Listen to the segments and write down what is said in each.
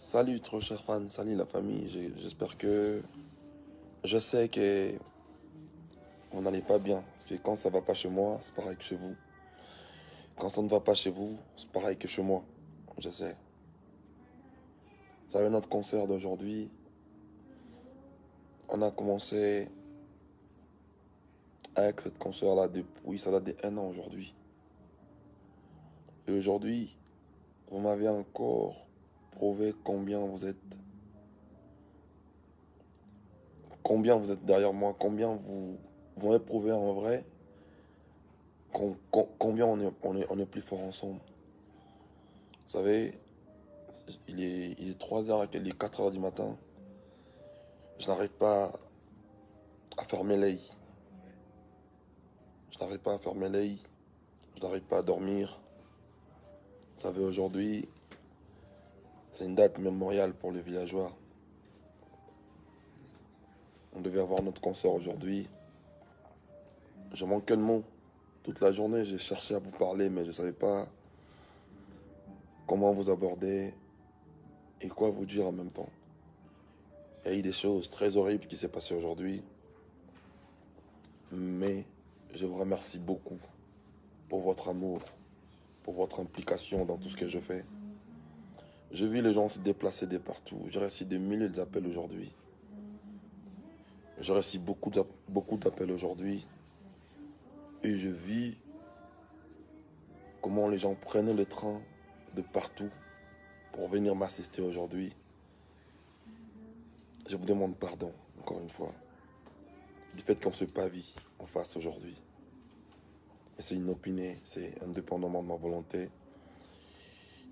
Salut, trop cher fan, salut la famille. J'espère que je sais que on n'allait pas bien. Parce que quand ça va pas chez moi, c'est pareil que chez vous. Quand ça ne va pas chez vous, c'est pareil que chez moi. Je sais. Ça va notre concert d'aujourd'hui. On a commencé avec cette concert-là depuis, ça date de 1 an aujourd'hui. Et aujourd'hui, vous m'avez encore prouvé combien vous êtes derrière moi, combien vous m'avez prouvé en vrai, combien on est plus fort ensemble. Vous savez, il est 3 heures, il est 4 heures du matin. Je n'arrive pas à fermer l'œil. Je n'arrive pas à fermer l'œil. Je n'arrive pas à dormir. Vous savez, aujourd'hui, c'est une date mémoriale pour les villageois. On devait avoir notre concert aujourd'hui. Je manquais de mots. Toute la journée, j'ai cherché à vous parler, mais je ne savais pas comment vous aborder et quoi vous dire en même temps. Il y a eu des choses très horribles qui s'est passées aujourd'hui, mais je vous remercie beaucoup pour votre amour, pour votre implication dans tout ce que je fais. Je vis les gens se déplacer de partout. J'ai reçu des milliers d'appels aujourd'hui. J'ai reçu beaucoup d'appels aujourd'hui. Et je vis comment les gens prenaient le train de partout pour venir m'assister aujourd'hui. Je vous demande pardon, encore une fois, du fait qu'on se pavie en face aujourd'hui. Et c'est inopiné, c'est indépendamment de ma volonté.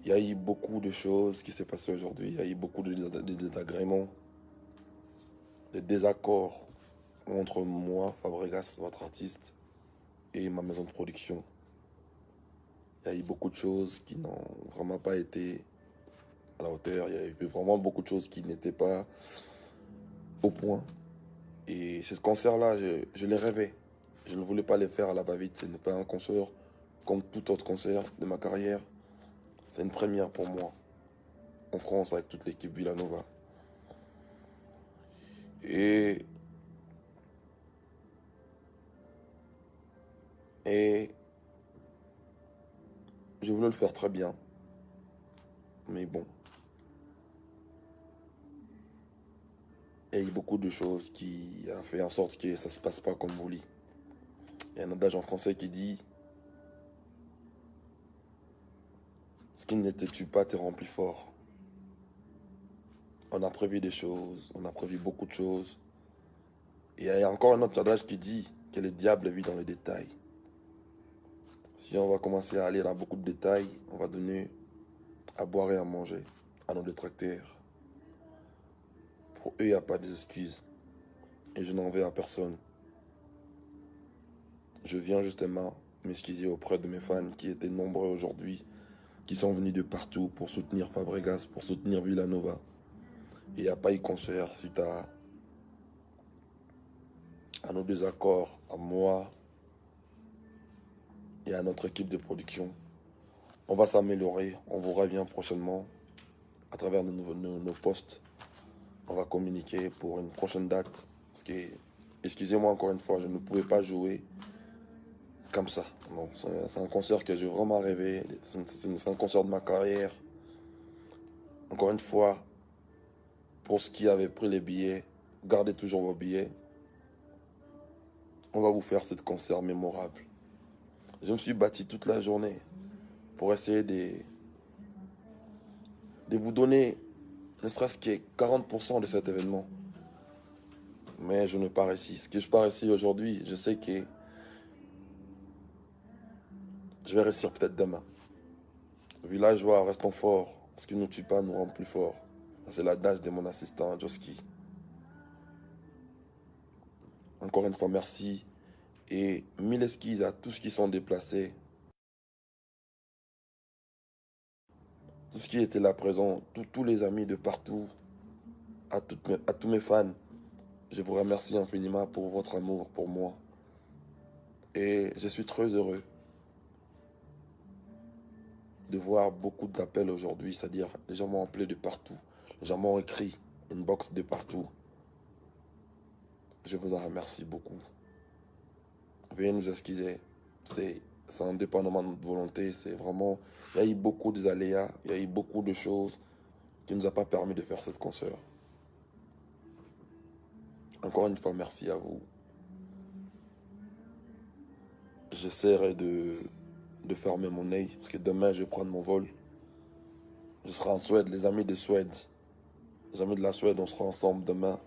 Il y a eu beaucoup de choses qui s'est passées aujourd'hui. Il y a eu beaucoup de désagréments, de désaccords entre moi, Fabregas, votre artiste, et ma maison de production. Il y a eu beaucoup de choses qui n'ont vraiment pas été à la hauteur. Il y a eu vraiment beaucoup de choses qui n'étaient pas au point. Et ce concert-là, je l'ai rêvé. Je ne voulais pas le faire à la va-vite. Ce n'est pas un concert comme tout autre concert de ma carrière. C'est une première pour moi, en France, avec toute l'équipe Villanova. Et, et je voulais le faire très bien. Mais bon, il y a eu beaucoup de choses qui a fait en sorte que ça ne se passe pas comme vous voulez. Il y a un adage en français qui dit: ce qui ne te tue pas te rend plus fort. On a prévu des choses, on a prévu beaucoup de choses. Et il y a encore un autre adage qui dit que le diable vit dans les détails. Si on va commencer à aller dans beaucoup de détails, on va donner à boire et à manger à nos détracteurs. Pour eux, il n'y a pas d'excuses. Et je n'en veux à personne. Je viens justement m'excuser auprès de mes fans qui étaient nombreux aujourd'hui, qui sont venus de partout pour soutenir Fabregas, pour soutenir Villanova. Et il n'y a pas eu concert suite à nos désaccords, à moi et à notre équipe de production. On va s'améliorer, on vous revient prochainement à travers nos posts. On va communiquer pour une prochaine date. Parce que, excusez-moi encore une fois, je ne pouvais pas jouer comme ça. Non, c'est un concert que j'ai vraiment rêvé. C'est un concert de ma carrière. Encore une fois, pour ceux qui avaient pris les billets, gardez toujours vos billets. On va vous faire ce concert mémorable. Je me suis battu toute la journée pour essayer de vous donner ne serait-ce que 40% de cet événement. Mais je n'ai pas réussi. Ce que je n'ai pas réussi aujourd'hui, je sais que je vais réussir peut-être demain. Villageois, restons forts. Ce qui ne nous tue pas nous rend plus forts. C'est l'adage de mon assistant, Joski. Encore une fois, merci. Et mille excuses à tous qui sont déplacés. Tous qui étaient là présents. Tous les amis de partout. À tous mes fans. Je vous remercie infiniment pour votre amour pour moi. Et je suis très heureux de voir beaucoup d'appels aujourd'hui, c'est-à-dire les gens m'ont appelé de partout, les gens m'ont écrit, inbox de partout. Je vous en remercie beaucoup. Veuillez nous excuser, c'est indépendamment de notre volonté, c'est vraiment, il y a eu beaucoup d'aléas, il y a eu beaucoup de choses qui ne nous a pas permis de faire cette concert. Encore une fois, merci à vous. J'essaierai de fermer mon œil, parce que demain, je vais prendre mon vol. Je serai en Suède, les amis de Suède. Les amis de la Suède, on sera ensemble demain.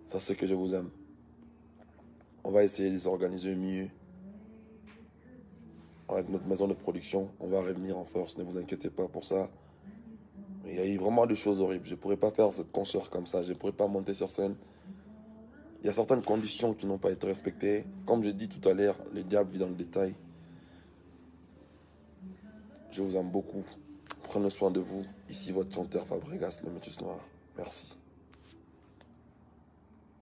Ça, c'est que je vous aime. On va essayer de s'organiser mieux. Avec notre maison de production, on va revenir en force, ne vous inquiétez pas pour ça. Mais il y a eu vraiment des choses horribles. Je ne pourrais pas faire cette concert comme ça, je ne pourrais pas monter sur scène. Il y a certaines conditions qui n'ont pas été respectées. Comme je dis tout à l'heure, le diable vit dans le détail. Je vous aime beaucoup. Prenez soin de vous. Ici votre chanteur Fabregas, le Métis Noir. Merci.